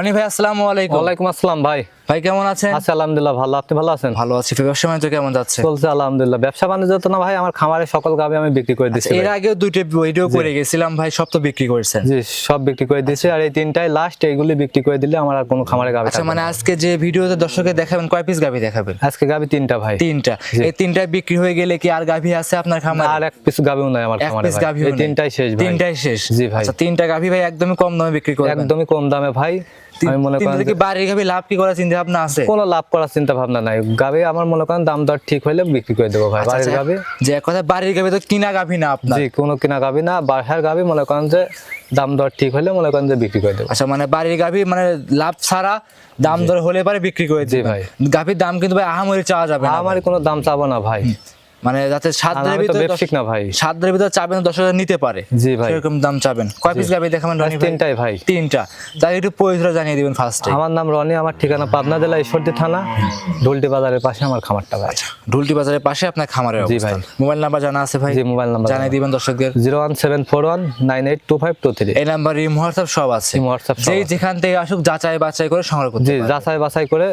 রনি ভাই আসসালামু আলাইকুম। ওয়ালাইকুম আসসালাম ভাই। ভাই কেমন আছেন? আচ্ছা আলহামদুলিল্লাহ ভালো, আপনি ভালো আছেন? ভালো আছি। ব্যবসা বাণিজ্য কেমন যাচ্ছে? চলছে আলহামদুলিল্লাহ। ব্যবসা বাণিজ্য তো না ভাই, আমার খামারে সকল গাভী আমি বিক্রি করে দিচ্ছি। এর আগেও দুইটা ভিডিও করে গেছিলাম ভাই, সব তো বিক্রি করেছেন? জি সব বিক্রি করে দিয়েছি, আর এই তিনটাই লাস্ট, এইগুলি বিক্রি করে দিলে আমার আর কোনো খামারে গাভী আচ্ছা, মানে আজকে যে ভিডিওতে দর্শককে দেখাবেন কয় পিস গাভী দেখাবেন? আজকে গাভী তিনটা ভাই। তিনটা। এই তিনটা বিক্রি হয়ে গেলে কি আর গাভী আছে আপনার খামারে? আর এক পিস গাভীও নাই আমার খামারে ভাই। এই তিনটাই শেষ ভাই। তিনটাই শেষ? জি ভাই। আচ্ছা, তিনটা গাভী ভাই একদমই কম দামে বিক্রি করবেন? একদমই কম দামে ভাই। আমি মনে করেন কি বাড়ির গাভী লাভ কি করার চিন্তা ভাবনা আছে? কোনো লাভ করার চিন্তা ভাবনা নাই। গাভী আমার মনে করেন দাম দর ঠিক হইলে বিক্রি করে দেবো ভাই। বাড়ির গাভী যে কথা, বাড়ির গাভী তো কিনা গাভী না আপনার? জি কোনো কিনা গাভী না, বাসার গাভী মনে করেন যে দাম দর ঠিক হলে মনে করেন যে বিক্রি করে দেবো। আচ্ছা, মানে বাড়ির গাভী মানে লাভ ছাড়া দাম দর হলে পরে বিক্রি করে দিই ভাই। গাভীর দাম কিন্তু ভাই আহামরি চাওয়া যাবে না। আমার কোনো দাম চাবো না ভাই, মানে যাতে সাধ্যের ভিতরে না ভাই, সাধ্যের ভিতরে চাবেন 10,000 নিতে পারে। জি ভাই সেরকম দাম চাবেন। কয় পিস গাভী দেখাবেন রনি ভাই? তিনটাই ভাই। তিনটা। তাই একটু পরিচয় জানিয়ে দিবেন ফার্স্টে। আমার নাম রনি, আমার ঠিকানা পাবনা জেলা ঈশ্বরদী থানা, ঢুলটি বাজারের পাশে আমার খামারটা ভাই। ঢুলটি বাজারের পাশে আপনার খামারের অবস্থান। মোবাইল নাম্বার জানা আছে ভাই? জি মোবাইল নাম্বার জানিয়ে দিবেন দর্শকদের। 01741982523। এই নাম্বারে হোয়াটসঅ্যাপ সব আছে। যেই যেখান থেকে আসুক যাচাই বাছাই করে সংগ্রহ করতে। জি যাচাই বাছাই করে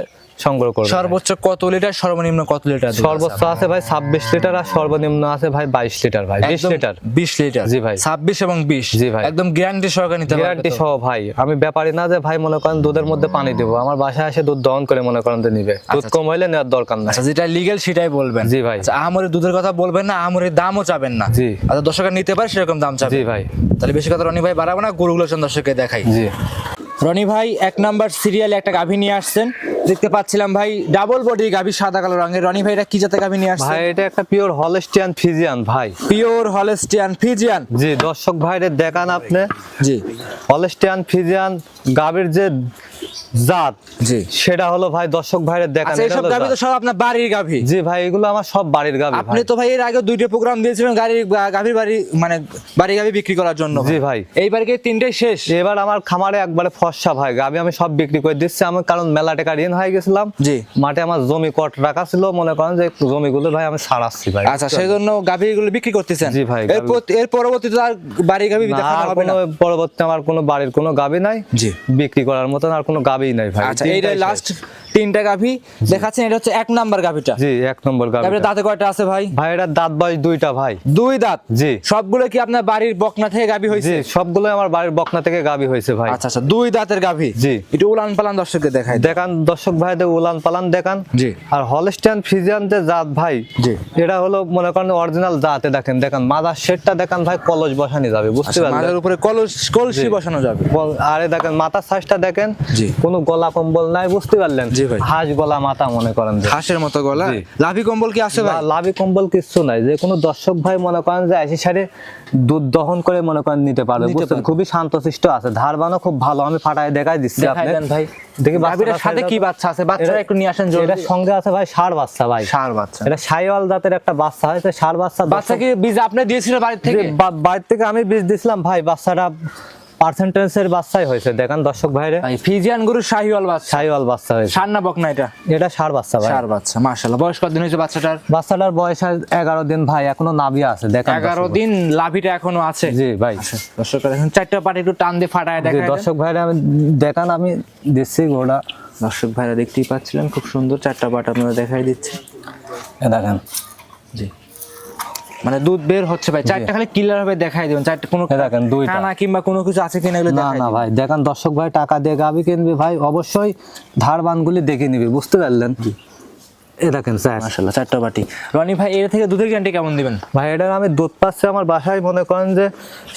সংগ্রহ করবে। সর্বোচ্চ কত লিটার, সর্বনিম্ন কত লিটার? সর্বোচ্চ আছে ভাই 26 লিটার, আর সর্বনিম্ন আছে ভাই 22 লিটার ভাই। 20 লিটার 20 লিটার। জি ভাই। 26 এবং 20। জি ভাই। একদম গ্যারান্টি সহকারে নিতে পারবেন? গ্যারান্টি সহ ভাই। আমি ব্যাপারী না যে ভাই মনে করেন দুধের মধ্যে পানি দেবো, আমার বাসায় এসে দুধ দহন করে মনে করেন যে নিবে। দুধ কম হইলে নেওয়ার দরকার নাই। আচ্ছা, যেটা লিগ্যাল সেটাই বলবেন। জি ভাই। আচ্ছা, আহামরি দুধের কথা বলবেন না, আহামরি দামও চাবেন না। জি। আচ্ছা, দর্শকরা নিতে পারে সেরকম দাম চাবেন? জি ভাই। তাহলে বেশি কথা রনি ভাই বাড়াবো না, গরুগুলো দর্শককে দেখাই। জি রনি ভাই 1 নাম্বার সিরিয়ালে একটা গাভী নিয়ে আসছেন, দেখতে পাচ্ছিলাম ভাই, ডাবল বডি গাভী, সাদা কালো রঙের। রনি ভাই এটা কি জাতের গাভী নিয়ে আসছেন? ভাই এটা একটা পিওর হলস্টিয়ান ফ্রিজিয়ান ভাই। Pure Holstein Friesian? জি দর্শক ভাইরে দেখান আপনি। জি। হলস্টিয়ান ফ্রিজিয়ান গাভীর যে জাত, জি, সেটা হলো ভাই দর্শক ভাইরে দেখান। আচ্ছা, এই সব গাভী তো সব আপনার বাড়ির গাভী? জি ভাই, এগুলো আমার সব বাড়ির গাভী। আপনি তো ভাই এর আগে দুইটা প্রোগ্রাম দিয়েছিলেন গাভীর বাড়ি, মানে বাড়ি গাভী বিক্রি করার জন্য। জি ভাই। এইবার কি তিনটাই শেষ? এবার আমার খামারে একবারে ফর্সা ভাই গাভী আমি সব বিক্রি করে দিচ্ছি। আমি কারণ মেলা টাকা ঋণ হয়ে গেছিলাম। জি। মাঠে আমার জমি কট রাখা ছিল, মনে করেন যে জমিগুলো ভাই আমি ছাড়াচ্ছি ভাই। আচ্ছা, সেই জন্য গাভীগুলো বিক্রি করতেছেন? জি ভাই। এর পরবর্তীতে আর বাড়ি গাভী দেখানো হবে না? পরবর্তী আমার কোনো বাড়ির কোনো গাভী নাই। জি। বিক্রি করার মতন আর কোনো গাভী নাই ভাই। আচ্ছা, এইটা লাস্ট তিনটা গাভী দেখাচ্ছেন, এটা হচ্ছে 1 নাম্বার গাভীটা? জি 1 নম্বর গাভী। গাভীর দাঁতে কয়টা আছে ভাই? ভাই এটা দাঁত বয়স 2টা ভাই। 2 দাঁত? জি। সবগুলো কি আপনার বাড়ির বকনা থেকে গাভী হইছে? জি সবগুলো আমার বাড়ির বকনা থেকে গাভী হইছে ভাই। আচ্ছা আচ্ছা, 2 দাঁতের গাভী। জি। একটু উলান পালান দর্শককে দেখাই দেখান দর্শক ভাইদের উলান পালান দেখান। জি। আর হলস্টিয়ান ফ্রিজিয়ান যে জাত ভাই, জি, এটা হলো মনে করেন অরিজিনাল জাতে। দেখেন দেখেন মাদার শেডটা দেখেন ভাই, কলস বসানো যাবে, বুঝতে পারলেন? মাথার উপরে কলসি বসানো যাবে। আরে দেখেন মাথার সাইজটা দেখেন। জি। কোনো গলা কম্বল নাই, বুঝতে পারলেন? জি ভাই। হাঁস গলা মাথা মনে করেন যে। হাঁসের মতো গলা। লাভি কম্বল কি আছে ভাই? লাভি কম্বল কিছু নাই। যে কোনো দর্শক ভাই মনে করেন যে এসে সারে দুধ দহন করে মনে করেন নিতে পারবে, বুঝছেন? খুবই শান্তশিষ্ট আছে, ধারবানও খুব ভালো। আমি ফাটায় দেখাই দিচ্ছি আপনি ভাই। দেখি গাভীর সাথে কি বাচ্চা আছে? বাচ্চাটা একটু নিয়ে আসেন। এটার সঙ্গে আছে ভাই ষাঁড় বাচ্চা ভাই। ষাঁড় বাচ্চা? এটা শাইওয়াল জাতের একটা বাচ্চা হয়েছে, ষাঁড় বাচ্চা। বাচ্চা কি বীজ আপনি দিয়েছিলেন বাড়ি থেকে? বাড়ি থেকে আমি বীজ দিছিলাম ভাই। বাচ্চাটা পার্সেন্টেজের বাচ্চাই হয়েছে, দেখেন দর্শক ভাইরে। ফ্রিজিয়ান গরু শাহিওয়াল বাচ্চা? শাইওয়াল বাচ্চা হয়েছে। ষাঁড় না বকনা এটা? এটা ষাঁড় বাচ্চা ভাই। ষাঁড় বাচ্চা, মাশাআল্লাহ। বয়স কতদিন হয়েছে বাচ্চাটার? বাচ্চাটার বয়স 11 দিন ভাই, এখনো নাভিয়া আছে, দেখেন 11 দিন, লাভিটা এখনো আছে? জি ভাই। দর্শক এখন চারটা পাটি একটু টান দিয়ে ফাটায় দেখায় দর্শক ভাইরা আমি দেখান, আমি দিচ্ছি ঘোড়া। দর্শক ভাইরা দেখতেই পাচ্ছিলেন, খুব সুন্দর চারটা পাট আপনারা দেখাই দিচ্ছে। দেখেন। জি, মানে দুধ বের হচ্ছে ভাই। চারটা খালি ক্লিয়ার ভাবে দেখাই দিবেন। চারটা কোনো দেখেন 2টা কানা কিংবা কোনো কিছু আছে কিনা এগুলো না দেখাই না দিবেন। ভাই। দেখেন দর্শক ভাই, টাকা দিয়ে গাবি কিনবে ভাই, অবশ্যই ধারবানগুলি দেখে নিবে, বুঝতে পারলেন? এ দেখেন স্যার, মাশাআল্লাহ চারটা বাটি। রনি ভাই এর থেকে দুধের গ্যারান্টি কেমন দিবেন? ভাই এটার আমি দুধ পাচ্ছি আমার বাসায় মনে করেন যে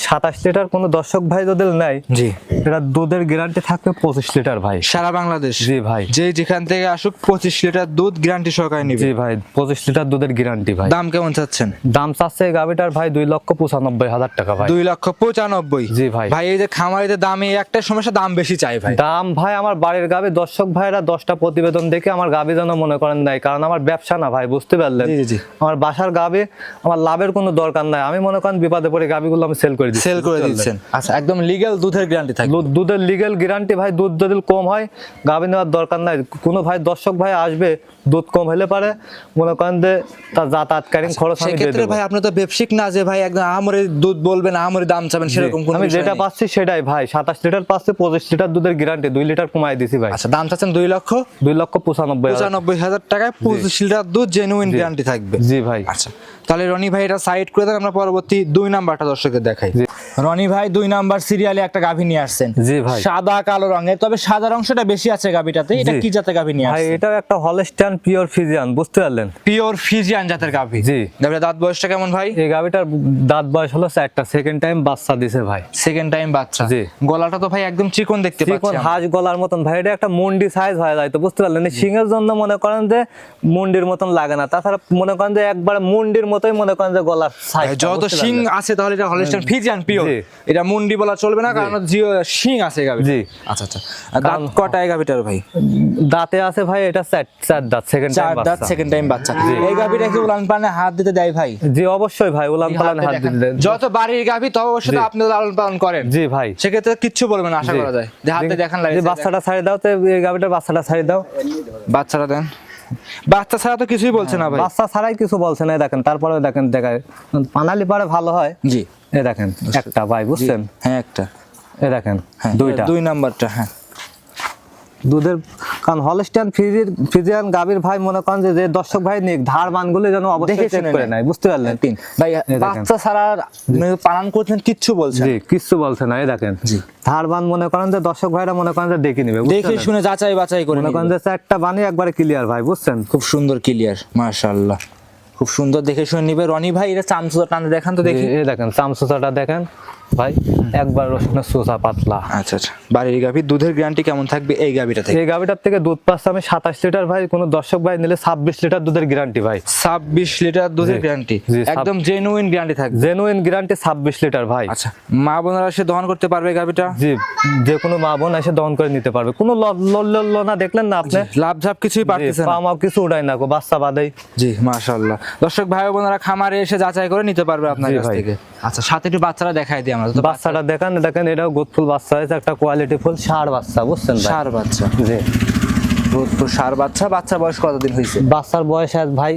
27 লিটার। কোনো দর্শক ভাই যদি নেয়, জি, এটা দুধের গ্যারান্টি থাকবে 25 লিটার ভাই, সারা বাংলাদেশ। জি ভাই। যে যেখান থেকে আসুক 25 লিটার দুধ গ্যারান্টি সহকারে নিবে। জি ভাই, 25 লিটার দুধের গ্যারান্টি ভাই। দাম কেমন চাচ্ছেন? দাম চাচ্ছে এই গাবিটার ভাই 2,95,000 টাকা ভাই। 2,95,000? জি ভাই। ভাই এই যে খামারিদের দামে একটা সমস্যা, দাম বেশি চাই ভাই। দাম ভাই আমার বাড়ির গাবি। দর্শক ভাইরা 10টা প্রতিবেদন দেখে আমার গাবি যেন মনে করেন নাই, কারণ আমার ব্যবসা না ভাই, বুঝতে পারলেন? জি জি। আমার বাসার গাবি, আমার লাভের কোনো দরকার নাই। আমি মনে করেন বিপদে পড়ে গাবিগুলো আমি সেল করে দিচ্ছি। সেল করে দিচ্ছেন? আচ্ছা, একদম লিগ্যাল দুধের গ্যারান্টি থাকে? দুধের লিগ্যাল গ্যারান্টি ভাই। দুধ যদি কম হয় গাবি নেওয়ার দরকার নাই। কোনো ভাই দর্শক ভাই আসবে দুধ কম হলে পারে মনে করেন যে তার যাতায়াতকালীন খরচ আমি দিয়ে সেক্ষেত্রে দেবো। ভাই আপনি তো ব্যবসায়িক না যে ভাই একদম আহামরি দুধ বলবেন আহামরি দাম চাবেন সেরকম কোনো আমি বিষয় যেটা নেই। পাচ্ছি সেটাই ভাই, 27 লিটার পাচ্ছি, 25 লিটার দুধের গ্যারান্টি, 2 লিটার কমাই দিছি ভাই। আচ্ছা দাম চাচ্ছেন 2,95,000 2,95,000 টাকায় 25 লিটার দুধ জেনুইন গ্যারান্টি থাকবে। জি ভাই। আচ্ছা তাহলে রনি ভাই এটা সাইড করে দেন, আমরা পরবর্তী 2 নাম্বারটা দর্শকদের দেখাই। রনি ভাই 2 নাম্বার সিরিয়ালে একটা গাভী নিয়ে আসছেন। জি ভাই। সাদা কালো রঙের, তবে সাদা অংশটা বেশি আছে গাভীটাতে। এটা জি। কি জাতের গাভী নিয়ে ভাই আসছেন? এটাও একটা হলস্টাইন পিওর ফিজিয়ান, বুঝতে পারলেন? পিওর ফিজিয়ান জাতের গাভী। জি। গাভীর দাঁত বয়সটা কেমন ভাই? এই গাভিটার দাঁত বয়স হলো 4টা, সেকেন্ড টাইম বাচ্চা দিছে ভাই। সেকেন্ড টাইম বাচ্চা। জি। গলাটা তো ভাই একদম চিকন দেখতে চিকন পাচ্ছি আমরা। হাঁস গলার মতন ভাই, এটা একটা মুন্ডি সাইজ হয়ে যায়, তো বুঝতে পারলেন? সিংহের জন্য মনে করেন যে মুন্ডির মতন লাগে না, তাছাড়া মনে করেন যে একবারে মুন্ডির মতই মনে করেন যে গলার সাইজ। যত শিং আছে তাহলে এটা হলস্টাইন ফিজিয়ান পিওর। জি। এটা মুন্ডি বলা চলবে না, কারণ জিও শিং আছে গাভী। জি। আচ্ছা আচ্ছা। আর দাঁত কটায় গাভীটার ভাই? দাঁতে আছে ভাই এটা 4 দাঁত, সেকেন্ড টাইম 4 দাঁত, বাচ্চা। সেকেন্ড টাইম বাচ্চা। এই গাভীটা কি উলান পালানে হাত দিতে দেয় ভাই? জি অবশ্যই ভাই, উলান পালান হাত দিতে দেন। যত বাড়ির গাভী তত অবশ্যই তো আপনি লালন পালন করেন। জি ভাই। সেক্ষেত্রে কিচ্ছু বলবেন না, আশা জি। করা যায় যে হাতে দেখান লাগে। যে বাচ্চাটা ছাড়ি দাও, তো এই গাভিটার বাচ্চাটা ছাড়ি দাও। বাচ্চাটা দেন। বাচ্চা ছাড়া তো কিছুই বলছে না ভাই। বাচ্চা ছাড়াই কিছু বলছে না, এই দেখেন। তারপরে দেখেন দেখায় পানালি পারে ভালো হয়। জি। এই দেখেন একটা ভাই, বুঝছেন? হ্যাঁ একটা। এই দেখেন হ্যাঁ দুইটা। 2 নাম্বারটা। হ্যাঁ দুধের, কারণ হলস্টাইন ফিজিয়ান গাভীর ভাই মনে করেন যে দর্শক ভাই নিক ধার বানগুলো যেন অবশ্যই দেখে চেক শুনে করে নেয়। নেয়, বুঝতে পারলেন? 3 ভাই দেখেন। বাচ্চা ছাড়া পালন করছেন কিচ্ছু বলছে জি কিচ্ছু বলছে না, এই দেখেন। জি। ধার বান মনে করেন যে দর্শক ভাইরা মনে করেন যে দেখে নিবে, বুঝতে দেখে পারলেন? শুনে যাচাই বাছাই করে মনে করেন নিবে। যে 4টা বানি একবারে ক্লিয়ার ভাই, বুঝছেন? খুব সুন্দর ক্লিয়ার, মাশাআল্লাহ। খুব সুন্দর দেখে শুনে নিবে। রনি ভাই এটা চামচুটা টানে দেখান তো দেখি। এই দেখেন চামচুচাটা দেখেন ভাই, একবার রসুনের সোসা পাতলা। আচ্ছা আচ্ছা। বাড়ির গাভী দুধের গ্যারান্টি কেমন থাকবে এই গাভীটা থেকে? এই গাভিটার থেকে দুধ পাচ্ছে আমি 27 লিটার ভাই, কোন দর্শক ভাই নিলে 26 লিটার দুধের গ্যারান্টি ভাই। 26 লিটার দুধের জি। গ্যারান্টি, জি, একদম জেনুইন গ্যারান্টি থাকবে। জেনুইন গ্যারান্টি 26 লিটার ভাই। আচ্ছা, মা বোনেরা সে দহন করতে পারবে গাভীটা? জি, যে কোনো মা বোন এসে দহন করে নিতে পারবে, কোনো না দেখলেন না আপনি? লাভ ঝাপ কিছুই পারতেছে না। পামাও কিছু উড়াই না, বাচ্চা বাদেই। জি মাশাআল্লাহ। দর্শক ভাই বোনেরা খামারে এসে যাচাই করে নিতে পারবে আপনার জি কাছ ভাই। থেকে। আচ্ছা সাথে একটু বাচ্চারা দেখাই দিই আমরা। তো বাচ্চাটা দেখেন, দেখেন এটাও গোদফুল বাচ্চা হয়েছে, একটা কোয়ালিটি ফুল ষাঁড় বাচ্চা, বুঝছেন ভাই? ষাঁড় বাচ্চা। জি। তো ষাঁড় বাচ্চা। বাচ্চা বয়স কতদিন হয়েছে? বাচ্চার বয়স আজ ভাই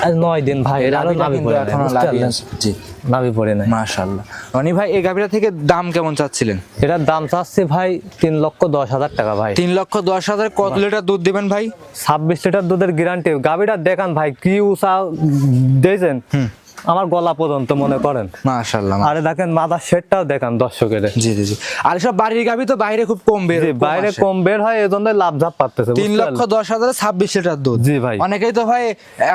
আজ 9 দিন ভাই। এর আরো নাভি পড়ে নাই, এখনো বুঝতে লাভই পারলেন? আছে। জি নাভি পড়ে নাই। মাশাআল্লাহ। রনি ভাই এই গাভীটা থেকে দাম কেমন চাচ্ছিলেন? এটার দাম চাচ্ছে ভাই 3,10,000 টাকা ভাই। 3,10,000। কত লিটার দুধ দিবেন ভাই? 26 লিটার দুধের গ্যারান্টি। গাভিটা দেখান ভাই, কি উঁচা দিয়েছেন, আমার গলা পর্যন্ত মনে করেন। মাশাআল্লাহ। আরে দেখেন মাদার শেডটাও দেখান দর্শকের। জি জি জি। আর সব বাড়ির গাভী তো বাইরে খুব কম বের জি, বাইরে আসে। কম বের হয়, এজন্য লাভ ঝাপ পাচ্ছে। 3,10,000 26 লিটার দুধ। জি ভাই। অনেকেই তো ভাই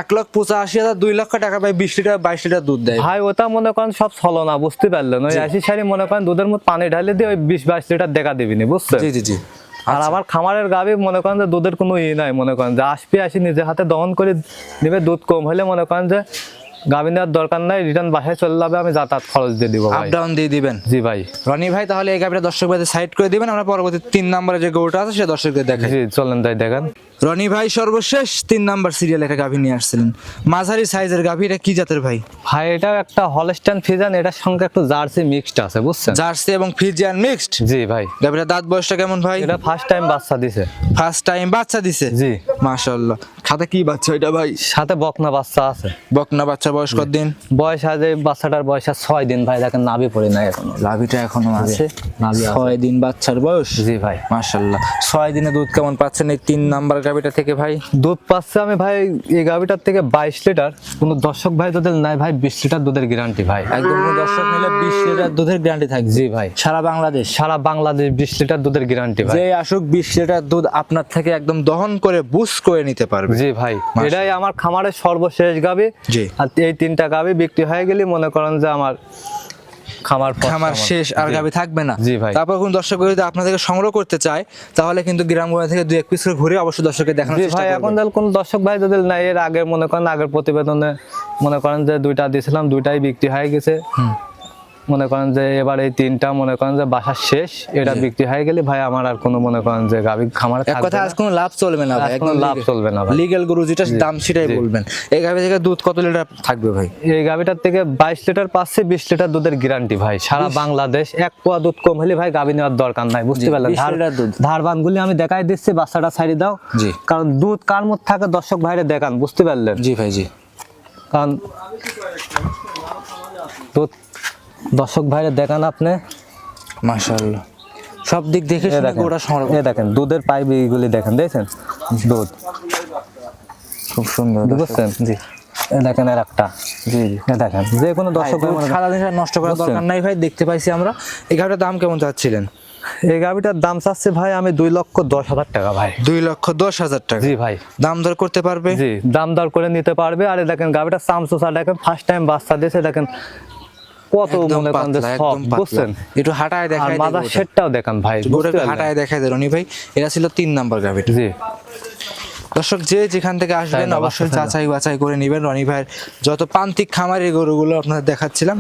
1,85,000 2 লক্ষ টাকা ভাই 20 লিটার 22 লিটার দুধ দেয়। ভাই ওটা মনে করেন সব ছলনা, বুঝতে পারলেন? ওই 80 সারি মনে করেন দুধের মধ্যে পানি ঢালে দিয়ে ওই 20-22 লিটার দেখা দিবিনি, বুঝছেন? জি জি জি। আর আমার খামারের গাভী মনে করেন যে দুধের কোনো নাই, মনে করেন যে আসি নিজে হাতে দহন করে নিবে। দুধ কম হলে মনে করেন যে গাভী নেওয়ার দরকার নাই, রিটার্ন বাসায় চলে যাবে, আমি যাতায়াত খরচ দিয়ে দিব আপ ভাই। ডাউন দিয়ে দিবেন। জি ভাই। রনি ভাই তাহলে এই গাভীটা দর্শক ভাইদের সাইড করে দিবেন, আমরা পরবর্তী 3 নম্বরে যে গরুটা আছে সেটা দর্শকদের দেখাই। জি চলেন তাই দেখেন। রনি ভাই সর্বশেষ 3 নাম্বার সিরিয়াল একটা গাভী নিয়ে আসছিলেন, মাঝারি সাইজের গাভী। এটা কি জাতের ভাই? ভাই এটা একটা হলস্টাইন ফিজিয়ান, এটার সঙ্গে একটু জার্সি মিক্সড আছে, বুঝছেন? জার্সি এবং ফিজিয়ান মিক্সড। জি ভাই। গাভীটা দাঁত বয়সটা কেমন ভাই? এটা ফার্স্ট টাইম বাচ্চা দিছে। ফার্স্ট টাইম বাচ্চা দিছে? জি। মাশাআল্লাহ। খাতে কি বাচ্চা এটা ভাই? সাথে বকনা বাচ্চা আছে। বকনা বাচ্চা। বয়স কত দিন? বয়স আজ এই বাচ্চাটার বয়স 6 দিন ভাই, দেখেন নাভি পড়ে নাই এখনো। লাভিটা এখনো আছে। নাভি আছে। 6 দিন বাচ্চার বয়স। জি ভাই। মাশাআল্লাহ। 6 দিনে দুধ কেমন পাচ্ছেন এই 3 নাম্বার গাভীটা থেকে ভাই? দুধ পাচ্ছে আমি ভাই এই গাভিটার থেকে 22 লিটার। কোন দর্শক ভাই যদি নাই ভাই 20 লিটার দুধের গ্যারান্টি ভাই। একদম কোনো দর্শক নিলে 20 লিটার দুধের গ্যারান্টি থাকবে। জি ভাই। সারা বাংলাদেশ। সারা বাংলাদেশ 20 লিটার দুধের গ্যারান্টি ভাই। যে আসুক 20 লিটার দুধ আপনার থেকে একদম দহন করে বুস করে নিতে পারবে। জি ভাই। এটাই আমার খামারের সর্বশেষ গাভি। জি। আর এই 3টা গাভি বিক্রি হয়ে গেলে মনে করেন যে আমার খামার শেষ, আর গাভী থাকবে না। জি ভাই। তারপর কোন দর্শক যদি আপনার থেকে সংগ্রহ করতে চায় তাহলে কিন্তু গ্রামগঞ্জ থেকে 2-1 পিস করে ঘুরে অবশ্যই দর্শককে দেখানোর জি চেষ্টা ভাই। করবেন। এখন কোন দর্শক ভাই যদি নাই, এর আগের মনে করেন আগের প্রতিবেদনে মনে করেন যে 2টা দিয়েছিলাম, 2টাই বিক্রি হয়ে গেছে। মনে করেন যে এবার এই তিনটা মনে করেন যে বাসার শেষ, এটা বিক্রি হয়ে গেলে ভাই আমার আর কোনো মনে করেন যে গাভী খামারে এক কথা আজ কোনো লাভ চলবে না ভাই, কোনো লাভ চলবে না ভাই। লিগ্যাল গরু যেটা দাম সেটাই বলবেন। এই গাভী থেকে দুধ কত লিটার থাকবে ভাই? এই গাভীটার থেকে 22 লিটার পাচ্ছে, 20 লিটার দুধের গ্যারান্টি ভাই। সারা বাংলাদেশ এক পোয়া দুধ কম হলে ভাই গাভী নেওয়ার দরকার নাই, বুঝতে পারলেন? 20 লিটার দুধ। ধারবানগুলি আমি দেখাই দিচ্ছি, বাচ্চাটা ছাড়ি দাও। জি। কারণ দুধ কার মধ্যে থাকে দর্শক ভাইরে দেখান, বুঝতে পারলেন? জি ভাই জি। কারণ দুধ দর্শক ভাইরে দেখান আপনি। মাশাআল্লাহ, সব দিক দেখে এ শুনে দেখেন, গোটা সংরক্ষণ। এ দেখেন দুধের পাইপ এইগুলি দেখেন, দেখছেন দুধ খুব সুন্দর, বুঝছেন? জি। এ দেখেন আর একটা, জি জি। এ দেখেন যে কোনো দর্শক ভাই মনে করেন- সারা দিন নষ্ট করার বুঝছেন? দরকার নাই ভাই, দেখতে পাইছি আমরা। এই গাভীটার দাম কেমন চাচ্ছিলেন? এই গাভীটার দাম চাচ্ছে ভাই আমি 2,10,000 টাকা ভাই। 2,10,000 টাকা। জি ভাই। দাম দর করতে পারবে? জি, দাম দর করে নিতে পারবে। আরে দেখেন গাভীটা চামচুচা দেখেন, ফার্স্ট টাইম বাচ্চা দিয়েছে, দেখেন কত একদম মনে করেন যে পাতলা, সব, একদম পাতলা। বুঝছেন? একটু হাঁটায় আর দেখায় মাদার দেবো। শেডটাও দেখেন ভাই, গোটা বুঝতে পারলেন? হাঁটায় দেখায় দেয় রনি ভাই। এটা ছিল 3 নাম্বার গাভীটা। জি। দর্শক যে যেখান থেকে আসবেন তাই না, অবশ্যই বাচ্চা যাচাই বাছাই করে নেবেন। রনি ভাইয়ের যত প্রান্তিক খামারের গরুগুলো আপনাদের দেখাচ্ছিলাম,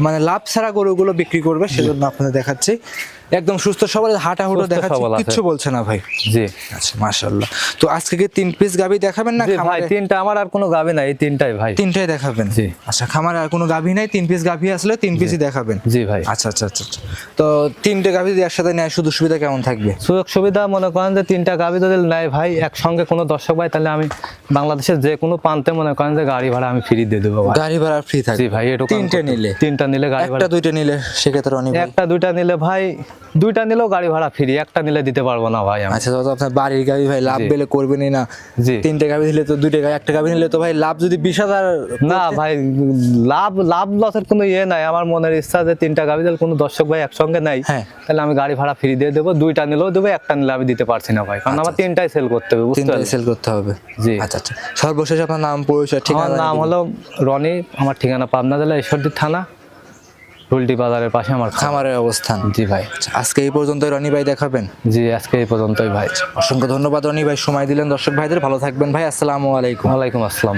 মানে লাভ ছাড়া গরুগুলো বিক্রি করবে সেজন্য আপনাদের দেখাচ্ছি। একদম সুস্থ সবল হাঁটা হুটো সুস্থ দেখাচ্ছি, সবল আছে। কিচ্ছু বলছে না ভাই। জি। আচ্ছা মাশাআল্লাহ। তো আজকে কি 3 পিস গাভী দেখাবেন না জি ভাই, খামারে? তিনটা, আমার আর কোনো গাভী নাই, এই তিনটাই ভাই। 3টাই দেখাবেন? জি। আচ্ছা, খামারে আর কোনো গাভী নাই, 3 পিস গাভী আসলে 3 পিসই দেখাবেন? জি ভাই। আচ্ছা আচ্ছা আচ্ছা আচ্ছা। তো 3টে গাভী যদি একসাথে নেয় সুযোগ সুবিধা কেমন থাকবে? সুযোগ সুবিধা মনে করেন যে তিনটা গাভী যদি নেয় ভাই একসঙ্গে কোনো দর্শক ভাই, তাহলে আমি বাংলাদেশের যে কোনো প্রান্তে মনে করেন যে গাড়ি ভাড়া আমি ফ্রি দিয়ে দেবো ভাই। গাড়ি ভাড়া ফ্রি থাকবে? জি ভাই, এটুকু 3টে নিলে? তিনটা নিলে গাড়ি ভাড়া, একটা 2টা নিলে সেক্ষেত্রে রনি ভাই? একটা দুইটা নিলে ভাই, দুইটা নিলেও গাড়ি ভাড়া ফ্রি, একটা নিলে দিতে পারবো না ভাই আমি। আচ্ছা, তো আপনার বাড়ির গাভী ভাই লাভ জি। পেলে করবেনই না? জি। 3টে গাভী দিলে তো 2টে গাভী, একটা গাভী নিলে তো ভাই লাভ যদি 20,000। না ভাই, লাভ লাভ লসের কোনো ইয়ে নাই। আমার মনের ইচ্ছা যে তিনটা গাভী দিলে কোনো দর্শক ভাই একসঙ্গে নাই, হ্যাঁ। তাহলে আমি গাড়ি ভাড়া ফ্রি দিয়ে দেবো। দুইটা নিলেও দেবো, একটা নিলে আমি দিতে পারছি না ভাই, কারণ আমার তিনটাই সেল করতে হবে, বুঝতে 3টাই পারলেন? সেল করতে হবে? জি। আচ্ছা আচ্ছা। সর্বশেষ আপনার নাম, পরিচয়, আমার ঠিকানা? নাম হলো রনি, আমার ঠিকানা পাবনা জেলা ঈশ্বরদী থানা, রুলটি বাজারের পাশে আমার খামার। খামারের অবস্থান? জি ভাই। আচ্ছা, আজকে এই পর্যন্তই রনি ভাই দেখাবেন? জি, আজকে এই পর্যন্তই ভাই। অসংখ্য ধন্যবাদ রনি ভাই, সময় দিলেন দর্শক ভাইদের। ভালো থাকবেন ভাই, আসসালামু আলাইকুম। ওয়ালাইকুম আসসালাম।